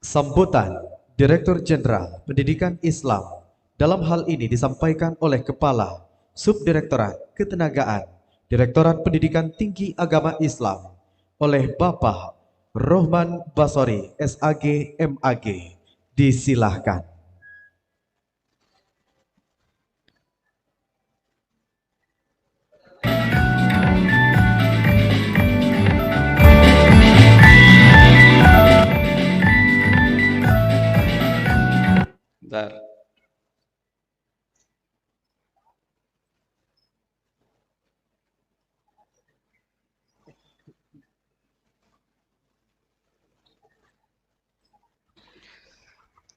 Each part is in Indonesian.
Sambutan Direktur Jenderal Pendidikan Islam dalam hal ini disampaikan oleh Kepala Subdirektorat Ketenagaan Direktorat Pendidikan Tinggi Agama Islam oleh Bapak Rohman Basori SAG MAG. Disilahkan. Bentar.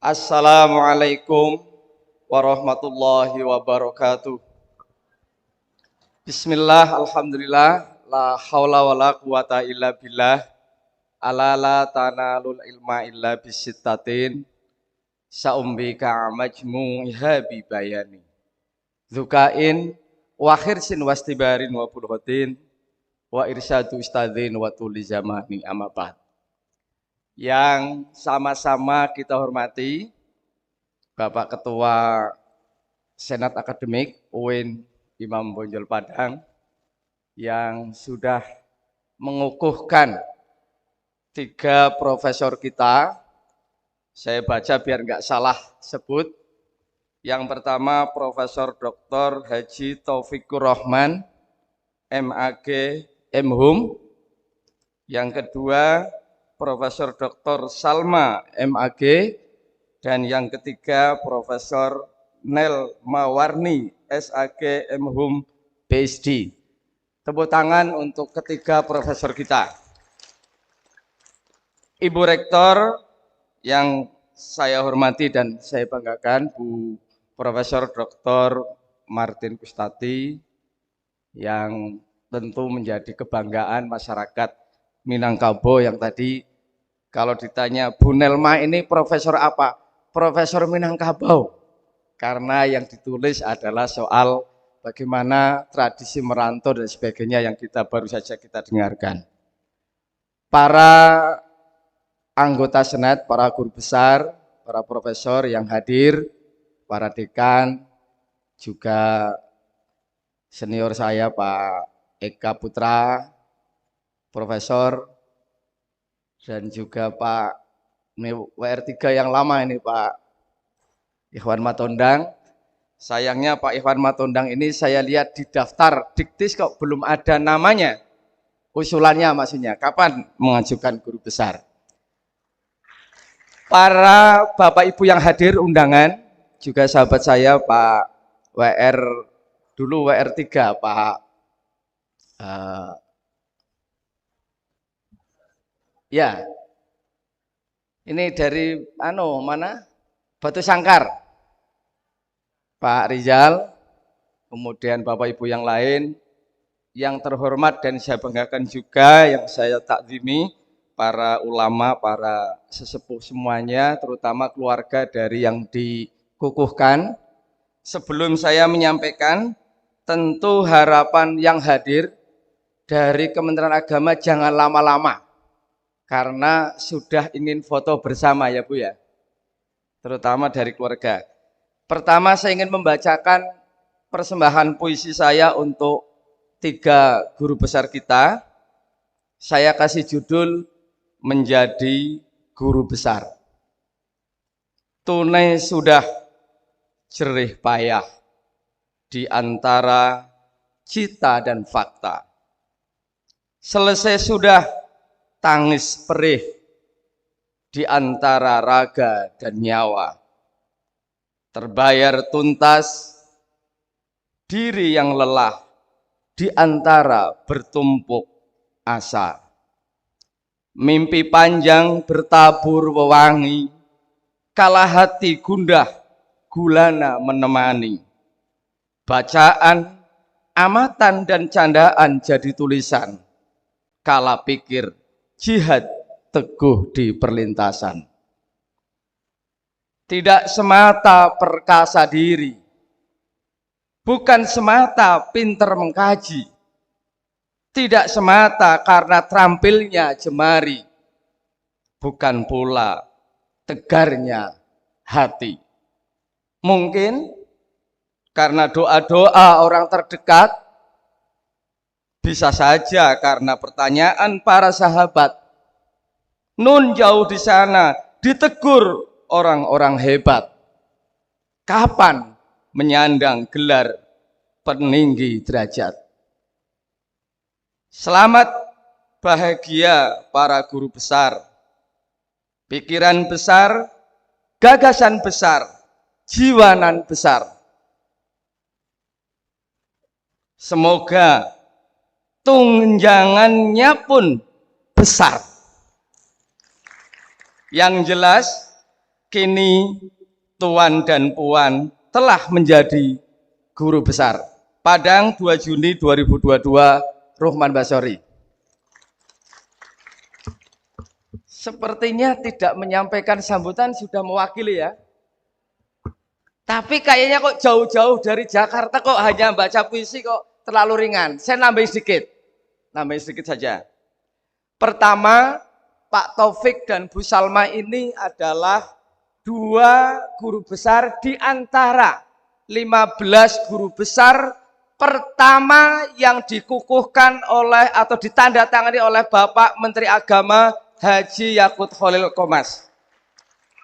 Assalamualaikum warahmatullahi wabarakatuh. Bismillah, alhamdulillah, la haula wa la quwata illa billah, ala la tanalul ilma illa bisittatin, sa'umbika majmu'iha bibayani. Zukain, wa khirsin wastibarin wa pulhotin, wa irsyadu ustadzin wa tuli zamani amabad. Yang sama-sama kita hormati Bapak Ketua Senat Akademik UIN Imam Bonjol Padang yang sudah mengukuhkan 3 profesor kita. Saya baca biar nggak salah sebut. Yang pertama Profesor Dr. Haji Taufikur Rahman MAG MHum. Yang kedua Profesor Dr. Salma MAG, dan yang ketiga Profesor Nel Mawarni SAG MHum PhD. Tepuk tangan untuk ketiga profesor kita. Ibu Rektor yang saya hormati dan saya banggakan, Bu Profesor Dr. Martin Kustati, yang tentu menjadi kebanggaan masyarakat Minangkabau yang tadi kalau ditanya Bu Nelma ini profesor apa? Profesor Minangkabau. Karena yang ditulis adalah soal bagaimana tradisi merantau dan sebagainya yang kita baru saja kita dengarkan. Para anggota Senat, para guru besar, para profesor yang hadir, para dekan, juga senior saya Pak Eka Putra, Profesor, dan juga Pak WR3 yang lama ini Pak Ikhwan Matondang. Sayangnya Pak Ikhwan Matondang ini saya lihat di daftar Diktis kok belum ada namanya. Usulannya maksudnya, kapan mengajukan guru besar? Para Bapak Ibu yang hadir undangan, juga sahabat saya Pak WR, dulu WR3 Pak ya, ini dari mana? Batu Sangkar, Pak Rizal, kemudian Bapak Ibu yang lain, yang terhormat dan saya banggakan juga, yang saya takzimi, para ulama, para sesepuh semuanya, terutama keluarga dari yang dikukuhkan. Sebelum saya menyampaikan, tentu harapan yang hadir dari Kementerian Agama jangan lama-lama. Karena sudah ingin foto bersama ya Bu ya, terutama dari keluarga. Pertama saya ingin membacakan persembahan puisi saya untuk 3 guru besar kita. Saya kasih judul Menjadi Guru Besar. Tunai sudah jerih payah di antara cita dan fakta. Selesai sudah tangis perih di antara raga dan nyawa. Terbayar tuntas diri yang lelah di antara bertumpuk asa. Mimpi panjang bertabur wewangi, kala hati gundah gulana menemani. Bacaan, amatan dan candaan jadi tulisan, kala pikir jihad teguh di perlintasan. Tidak semata perkasa diri, bukan semata pinter mengkaji, tidak semata karena terampilnya jemari, bukan pula tegarnya hati. Mungkin karena doa-doa orang terdekat, bisa saja karena pertanyaan para sahabat. Nun jauh di sana ditegur orang-orang hebat. Kapan menyandang gelar peninggi derajat? Selamat bahagia para guru besar, pikiran besar, gagasan besar, jiwanan besar. Semoga tunjangannya pun besar. Yang jelas, kini Tuan dan Puan telah menjadi guru besar. Padang 2 Juni 2022, Ruhman Basori. Sepertinya tidak menyampaikan sambutan, sudah mewakili ya. Tapi kayaknya kok jauh-jauh dari Jakarta kok hanya baca puisi kok terlalu ringan. Saya nambahin sedikit saja. Pertama, Pak Taufik dan Bu Salma ini adalah 2 guru besar di antara 15 guru besar pertama yang dikukuhkan oleh atau ditandatangani oleh Bapak Menteri Agama Haji Yakut Khalil Qomas.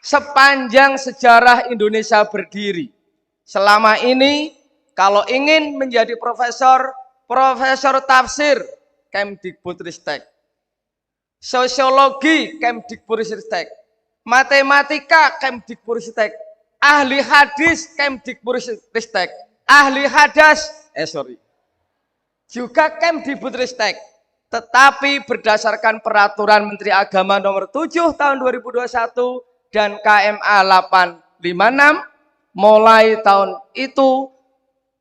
Sepanjang sejarah Indonesia berdiri, selama ini kalau ingin menjadi profesor tafsir, Kemdikbudristek. Sosiologi, Kemdikbudristek. Matematika, Kemdikbudristek. Ahli hadis, Kemdikbudristek. Ahli hadas, juga Kemdikbudristek. Tetapi berdasarkan peraturan Menteri Agama nomor 7 tahun 2021 dan KMA 856, mulai tahun itu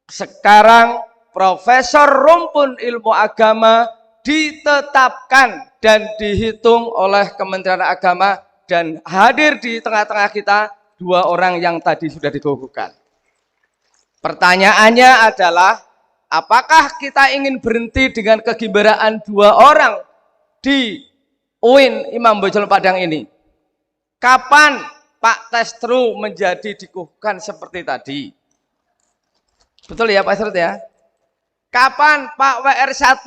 sekarang Profesor Rumpun Ilmu Agama ditetapkan dan dihitung oleh Kementerian Agama dan hadir di tengah-tengah kita 2 orang yang tadi sudah dikukuhkan. Pertanyaannya adalah, apakah kita ingin berhenti dengan kegembiraan 2 orang di UIN Imam Bonjol Padang ini? Kapan Pak Testru menjadi dikukuhkan seperti tadi? Betul ya Pak Testru ya? Kapan Pak WR1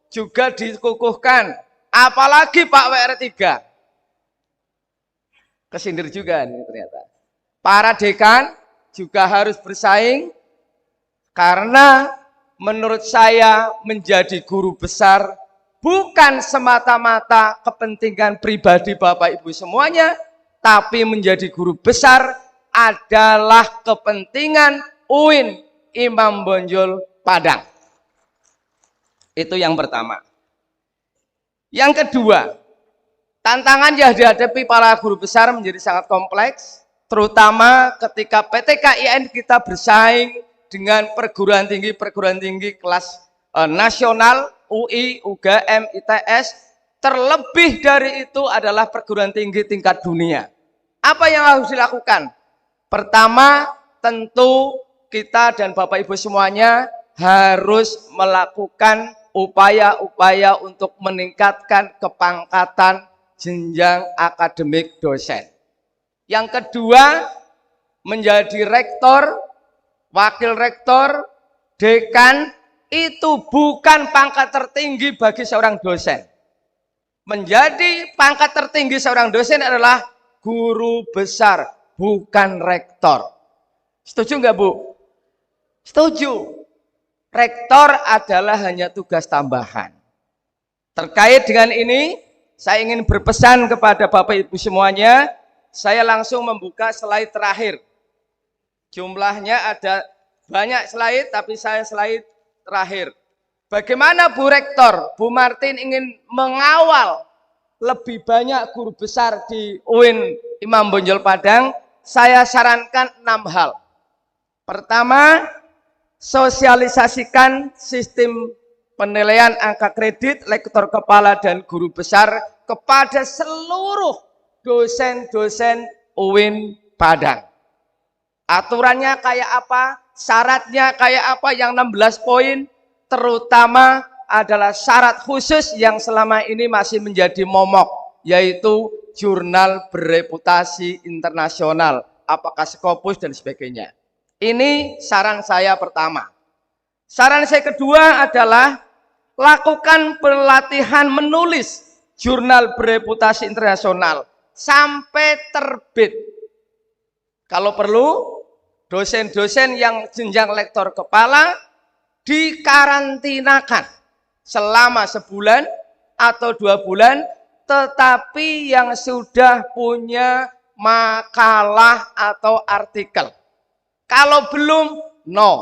juga dikukuhkan? Apalagi Pak WR3? Kesindir juga nih ternyata. Para dekan juga harus bersaing, karena menurut saya menjadi guru besar bukan semata-mata kepentingan pribadi Bapak Ibu semuanya, tapi menjadi guru besar adalah kepentingan UIN Imam Bonjol Padang. Itu yang pertama. Yang kedua, tantangan yang dihadapi para guru besar menjadi sangat kompleks, terutama ketika PTKIN kita bersaing dengan perguruan tinggi kelas nasional, UI, UGM, ITS, terlebih dari itu adalah perguruan tinggi tingkat dunia. Apa yang harus dilakukan? Pertama, tentu kita dan Bapak Ibu semuanya harus melakukan upaya-upaya untuk meningkatkan kepangkatan jenjang akademik dosen. Yang kedua, menjadi rektor, wakil rektor, dekan, itu bukan pangkat tertinggi bagi seorang dosen. Menjadi pangkat tertinggi seorang dosen adalah guru besar, bukan rektor. Setuju nggak Bu? Setuju. Rektor adalah hanya tugas tambahan. Terkait dengan ini, saya ingin berpesan kepada Bapak Ibu semuanya, saya langsung membuka slide terakhir. Jumlahnya ada banyak slide, tapi saya slide terakhir. Bagaimana Bu Rektor, Bu Martin ingin mengawal lebih banyak guru besar di UIN Imam Bonjol Padang? Saya sarankan 6 hal. Pertama, sosialisasikan sistem penilaian angka kredit lektor kepala dan guru besar kepada seluruh dosen-dosen UIN Padang. Aturannya kayak apa, syaratnya kayak apa, yang 16 poin, terutama adalah syarat khusus yang selama ini masih menjadi momok, yaitu jurnal bereputasi internasional, apakah Scopus dan sebagainya. Ini saran saya pertama. Saran saya kedua adalah lakukan pelatihan menulis jurnal bereputasi internasional sampai terbit. Kalau perlu, dosen-dosen yang jenjang lektor kepala dikarantinakan selama sebulan atau 2 bulan, tetapi yang sudah punya makalah atau artikel. Kalau belum, no.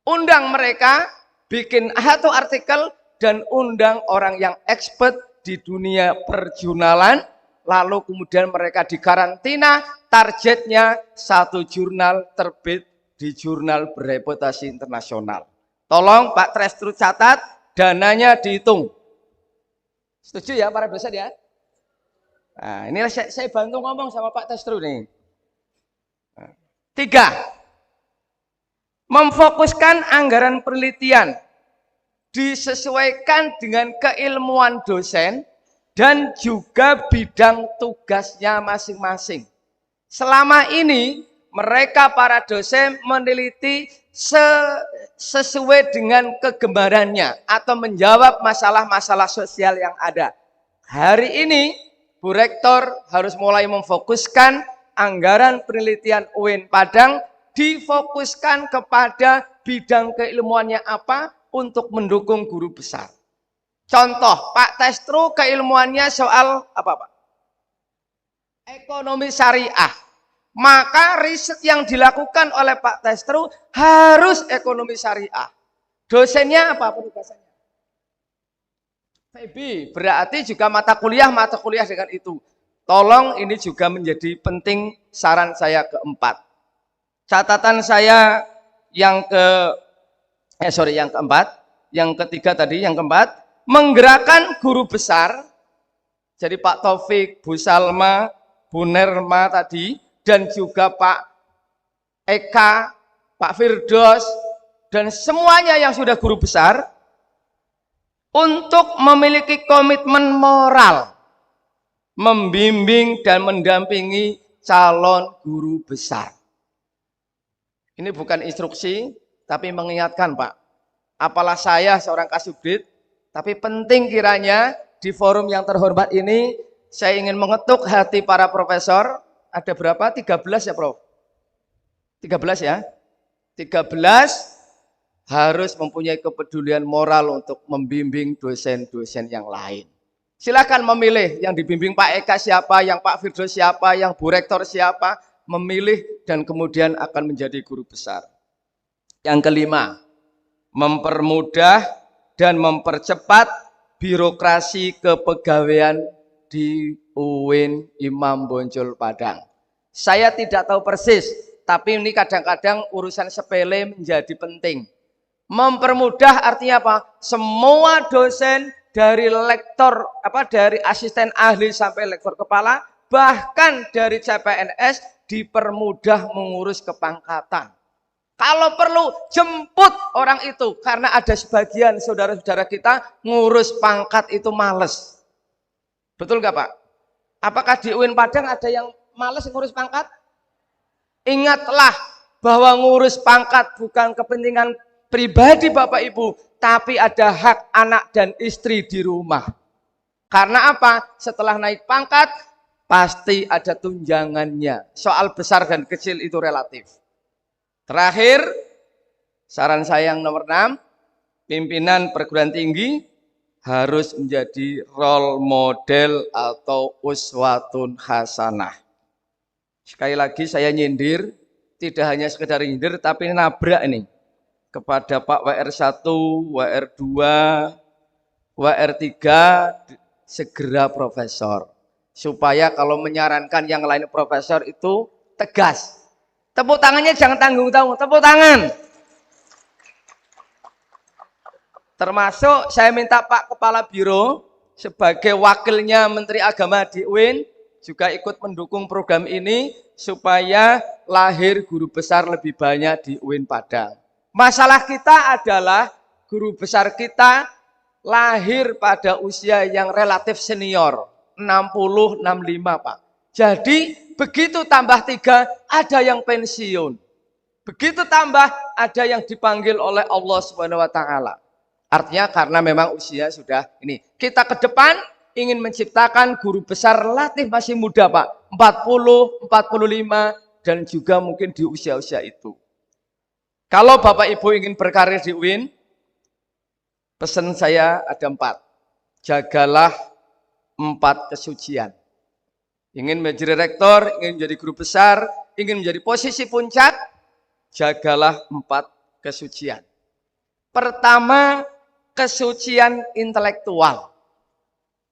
Undang mereka, bikin satu artikel, dan undang orang yang expert di dunia perjurnalan, lalu kemudian mereka dikarantina, targetnya 1 jurnal terbit di jurnal bereputasi internasional. Tolong Pak Testru catat, dananya dihitung. Setuju ya para dosen ya? Nah, inilah saya bantu ngomong sama Pak Testru nih. 3. Memfokuskan anggaran penelitian disesuaikan dengan keilmuan dosen dan juga bidang tugasnya masing-masing. Selama ini mereka para dosen meneliti sesuai dengan kegemarannya atau menjawab masalah-masalah sosial yang ada. Hari ini Bu Rektor harus mulai memfokuskan anggaran penelitian UIN Padang difokuskan kepada bidang keilmuannya apa untuk mendukung guru besar. Contoh, Pak Testru keilmuannya soal apa Pak? Ekonomi syariah. Maka riset yang dilakukan oleh Pak Testru harus ekonomi syariah. Dosennya apa penugasannya? FEB, berarti juga mata kuliah dengan itu. Tolong ini juga menjadi penting saran saya keempat. Catatan saya yang keempat, yang ketiga tadi, yang keempat, menggerakkan guru besar. Jadi Pak Taufik, Bu Salma, Bu Nerma tadi, dan juga Pak Eka, Pak Firdos, dan semuanya yang sudah guru besar, untuk memiliki komitmen moral, membimbing dan mendampingi calon guru besar. Ini bukan instruksi, tapi mengingatkan Pak. Apalah saya seorang Kasubdit, tapi penting kiranya di forum yang terhormat ini, saya ingin mengetuk hati para profesor. Ada berapa? 13 ya Prof? 13 ya? 13 harus mempunyai kepedulian moral untuk membimbing dosen-dosen yang lain. Silakan memilih yang dibimbing Pak Eka siapa, yang Pak Firdaus siapa, yang Bu Rektor siapa, memilih dan kemudian akan menjadi guru besar. Yang kelima, mempermudah dan mempercepat birokrasi kepegawaian di UIN Imam Bonjol Padang. Saya tidak tahu persis, tapi ini kadang-kadang urusan sepele menjadi penting. Mempermudah artinya apa? Semua dosen dari lektor, dari asisten ahli sampai lektor kepala, bahkan dari CPNS dipermudah mengurus kepangkatan. Kalau perlu jemput orang itu, karena ada sebagian saudara-saudara kita ngurus pangkat itu males. Betul nggak Pak? Apakah di UIN Padang ada yang males ngurus pangkat? Ingatlah bahwa ngurus pangkat bukan kepentingan pribadi Bapak Ibu, tapi ada hak anak dan istri di rumah. Karena apa? Setelah naik pangkat, pasti ada tunjangannya. Soal besar dan kecil itu relatif. Terakhir, saran saya yang nomor 6, pimpinan perguruan tinggi harus menjadi role model atau uswatun hasanah. Sekali lagi saya nyindir, tidak hanya sekedar nyindir, tapi nabrak ini kepada Pak WR1, WR2, WR3, segera profesor. Supaya kalau menyarankan yang lain profesor itu tegas. Tepuk tangannya jangan tanggung-tanggung, tepuk tangan. Termasuk saya minta Pak Kepala Biro sebagai wakilnya Menteri Agama di UIN juga ikut mendukung program ini supaya lahir guru besar lebih banyak di UIN Padang. Masalah kita adalah guru besar kita lahir pada usia yang relatif senior. 60, 65 Pak. Jadi begitu tambah 3 ada yang pensiun. Begitu tambah ada yang dipanggil oleh Allah Subhanahu wa taala. Artinya karena memang usia sudah ini. Kita ke depan ingin menciptakan guru besar relatif masih muda Pak. 40, 45 dan juga mungkin di usia-usia itu. Kalau Bapak Ibu ingin berkarir di UIN, pesan saya ada 4. Jagalah 4 kesucian. Ingin menjadi rektor, ingin menjadi guru besar, ingin menjadi posisi puncak, jagalah 4 kesucian. Pertama, kesucian intelektual.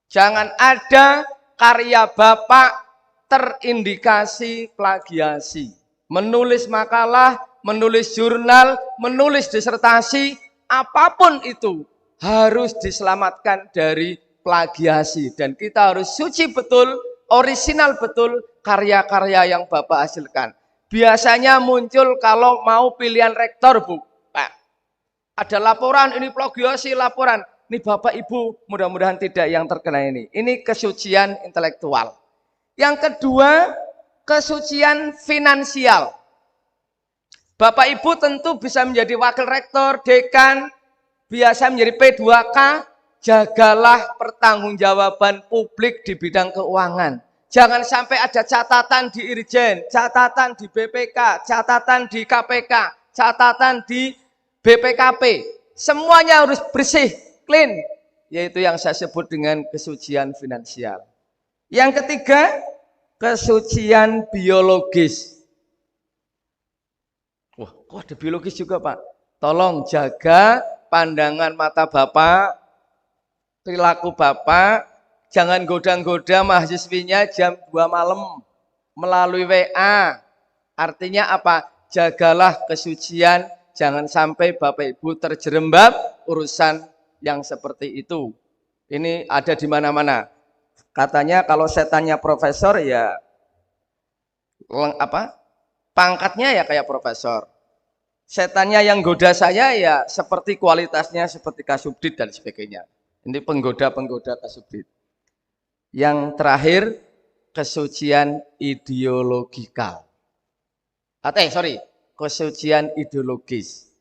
Jangan ada karya Bapak terindikasi plagiasi. Menulis makalah, menulis jurnal, menulis disertasi, apapun itu harus diselamatkan dari plagiasi. Dan kita harus suci betul, orisinal betul karya-karya yang Bapak hasilkan. Biasanya muncul kalau mau pilihan rektor, Bu. Nah, ada laporan, ini plagiasi laporan. Ini Bapak Ibu mudah-mudahan tidak yang terkena ini. Ini kesucian intelektual. Yang kedua, kesucian finansial. Bapak Ibu tentu bisa menjadi wakil rektor, dekan, biasa menjadi P2K, jagalah pertanggungjawaban publik di bidang keuangan. Jangan sampai ada catatan di Irjen, catatan di BPK, catatan di KPK, catatan di BPKP. Semuanya harus bersih, clean. Yaitu yang saya sebut dengan kesucian finansial. Yang ketiga, kesucian biologis. Wah, kok ada biologis juga Pak? Tolong jaga pandangan mata Bapak, perilaku Bapak, jangan goda-goda mahasiswinya jam 2 malam melalui WA. Artinya apa? Jagalah kesucian, jangan sampai Bapak Ibu terjerembab urusan yang seperti itu. Ini ada di mana-mana. Katanya kalau setannya profesor ya pangkatnya ya kayak profesor. Setannya yang goda saya ya seperti kualitasnya seperti Kasubdit dan sebagainya. Ini penggoda-penggoda Kasubdit. Yang terakhir, kesucian ideologikal. Kesucian ideologis.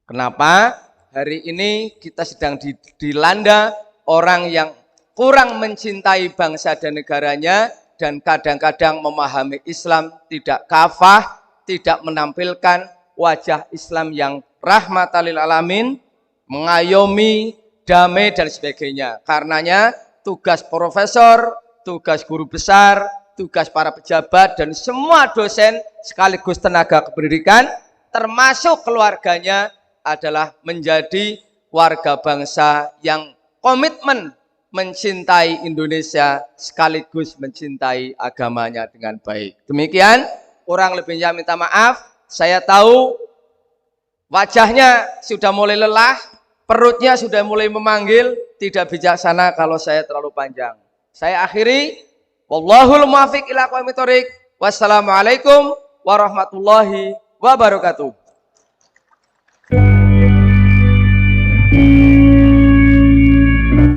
Kenapa? Hari ini kita sedang dilanda orang yang kurang mencintai bangsa dan negaranya dan kadang-kadang memahami Islam tidak kafah, tidak menampilkan wajah Islam yang rahmatan lil alamin, mengayomi, damai dan sebagainya. Karenanya tugas profesor, tugas guru besar, tugas para pejabat dan semua dosen sekaligus tenaga kependidikan termasuk keluarganya adalah menjadi warga bangsa yang komitmen mencintai Indonesia sekaligus mencintai agamanya dengan baik. Demikian, kurang lebihnya minta maaf. Saya tahu wajahnya sudah mulai lelah, perutnya sudah mulai memanggil, tidak bijaksana kalau saya terlalu panjang. Saya akhiri, wallahul muwaffiq ila aqwamit thoriq. Wassalamualaikum warahmatullahi wabarakatuh.